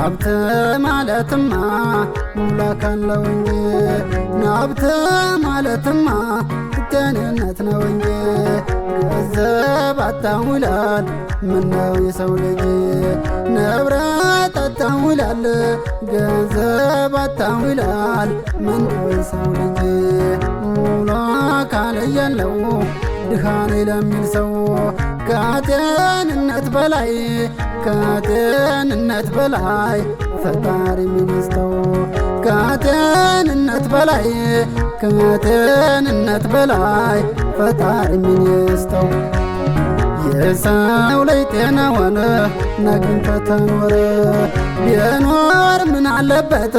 ሀብት ማለትማ ሙላክ አለው እንጂ ሀብት ማለትማ ጤንነት ነው እንጂ ገንዘብ አታውላል ምነው የሰው ልጅ ንብረት አታውላል ገንዘብ አታውላል ምነው የሰው ልጅ ሙላክ ያለው ድሃ ነኝ ለሚል ሰው ከጤንነት በላይ ከጤንነት በላይ ፈጣሪ ሚኒስተው ከጤንነት በላይ ከጤንነት በላይ ፈጣሪ ሚኒስተው የሰው ላይ ጤና ሆነ ነግን ከተኖረ ቢኖር ምን አለበት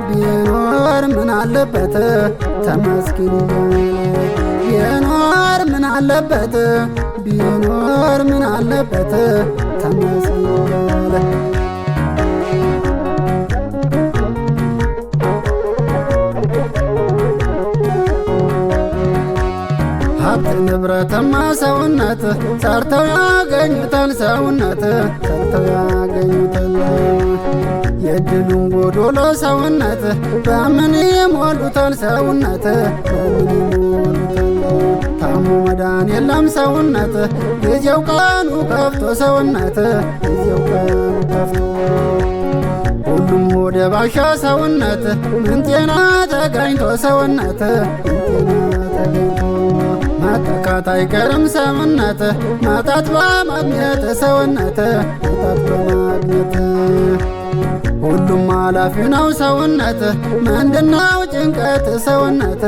ቢኖር ምን አለበት ተመስገን ቢኖር ምን አለበት ቢኖር ምን አለበት ተመስገን ሀብት ንብረትማ ሰውነት ሰርተው ያገኙታል ሰውነት ሰርተው ያገኙታል የድሉን ጎዶሎ ሰውነት በምን ይሞሉታል ሰውነት በምን ይሞሉታል ታሞ መዳን የለም ሰውነት ጊዜው ቀኑ ከፍቶ ሰውነት ጊዜው ቀኑ ከፍቶ ሁሉም ወደ ባሻ ሰውነት ምን ጤና ተገኝቶ ሰውነት ምን ጤና ተገኝቶ ማጣካት አይቀርም ሰውነት ማጣት በማግኘት ሰውነት ማጣት በማግኘት ሁሉም አላፊ ነው ሰውነት ምንድነው ጭንቀት ሰውነት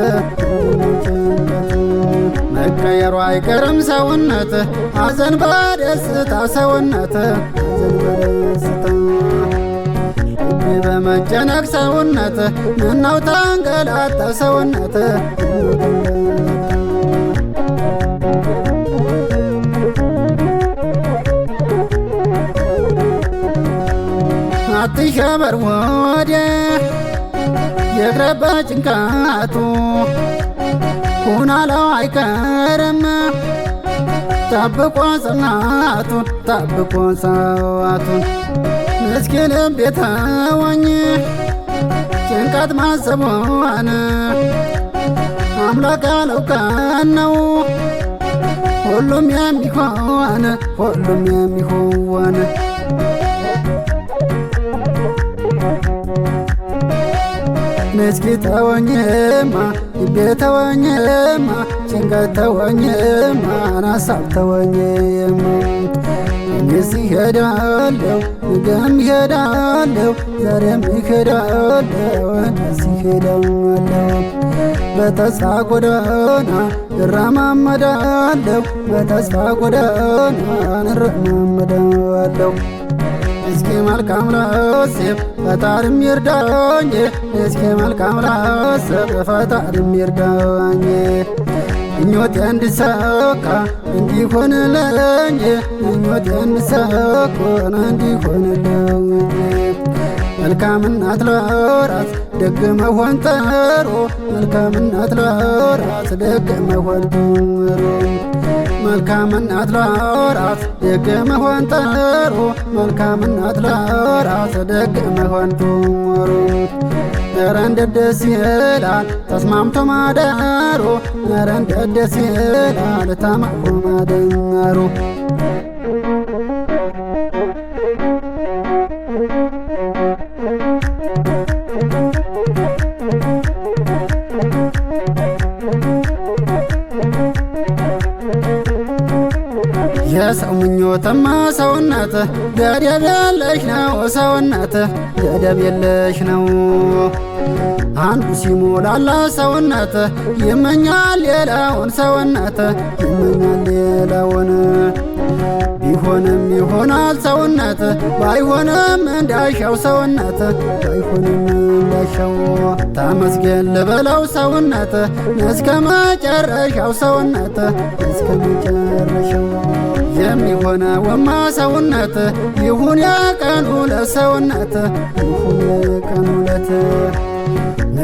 መቀየሩ አይቀርም ሰውነት ሐዘን በደስታ ሰውነት ሐዘን በደስታ በመጨነቅ ሰውነት ምነው ተንገላታ ሰውነት አትሸበር ወዲያ የቅረበ ጭንቀቱ ሁናለው አይቀርም ጠብቆ ጽናቱን ጠብቆ ሰዋቱን ምስኪን ልቤ ተወኝ ጭንቀት ማሰቧን አምላክ ያለው ቀን ነው ሁሉም የሚሆን ሁሉም የሚሆን ምስኪ ተወኝማ ልቤ ተወኝማ ጭንቀት ተወኝማ ናሳብ ተወኝማ እኔስ ይሄዳለሁ ነገም ይሄዳለሁ ዛሬም ይሄዳለሁ እኔስ ይሄዳለሁ በተስፋ ጎዳና እራማመዳለሁ በተስፋ ጎዳና እራማመዳለሁ እስኪ መልካም ላስብ ፈጣሪም ይርዳኝ እስኪ መልካም ላስብ ፈጣሪም ይርዳኝ ምኞቴ እንዲሳካ እንዲሆንልኝ ምኞቴ እንዲሳካ እንዲሆንልኝ መልካም እናት ለራስ ደግ መሆን ጥሩ መልካም እናት ለራስ ደግ መሆን ጥሩ መልካም እናት ለራስ ደግ መሆን ጥሩ መልካም እናት ለራስ ደግ መሆን ጥሩ ኧረ እንዴት ደስ ይላል ተስማምቶ ማደሩ ኧረ እንዴት ደስ ይላል ተማምቶ ማደሩ የሰው ምኞትማ ሰውነት ገደብ የለሽ ነው ሰውነት ገደብ የለሽ ነው አንዱ ሲሞላላ ሰውነት ይመኛል ሌላውን ሰውነት ይመኛል ሌላውን ቢሆንም ይሆናል ሰውነት ባይሆንም እንዳሻው ሰውነት ባይሆንም እንዳሻው ተመስገን ልበለው ሰውነት እስከ መጨረሻው ሰውነት እስከ መጨረሻው የሚሆነውማ ሰውነት ይሁን የቀኑ ለሰውነት ይሁን የቀኑ ለት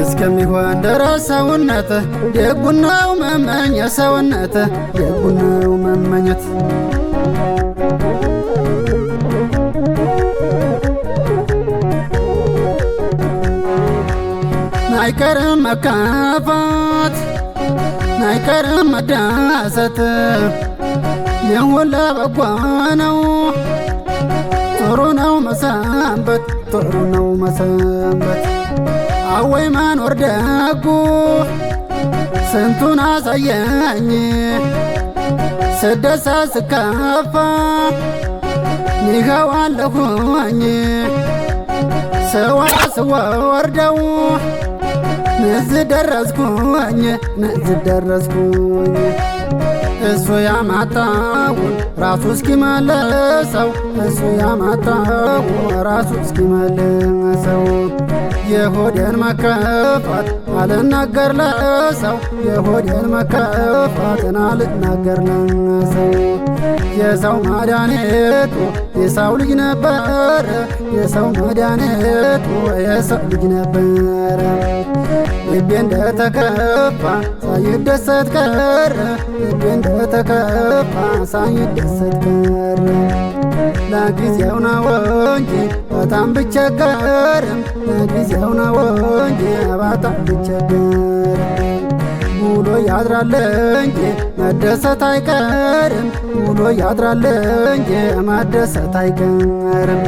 እስከሚሆን ድረስ ሰውነት ደጉን ነው መመኘት ሰውነት ደጉን ነው መመኘት አይቀርም መከፋት አይቀርም መደሰት የሁላ በጎ ነው ጥሩ ነው መሰንበት ጥሩ ነው መሰንበት አወይ መኖር ደጉ ስንቱን አሳየኝ ስደሳ ስከፋ ይኸዋለሁኝ ሰዋ ስወርደው እዚህ ደረስኩኝ እዚህ ደረስኩኝ እሱ ያማጣውን ራሱ እስኪመለሰው እሱ ያማጣውን ራሱ እስኪመለሰው የሆዴን መከፋት አልናገር ለሰው የሆዴን መከፋትን አልናገር ለሰው የሰው መድኃኒቱ የሰው ልጅ ነበር የሰው መድኃኒቱ የሰው ልጅ ነበር ልቤ እንደተከፋ ሳይደሰት ቀረ ልቤ እንደተከፋ ሳይደሰት ቀረ ለጊዜው ነው እንጂ በጣም ብቸገርም ለጊዜው ነው እንጂ በጣም ብቸገርም ውሎ ያድራል እንጂ መደሰት አይቀርም ውሎ ያድራል እንጂ መደሰት አይቀርም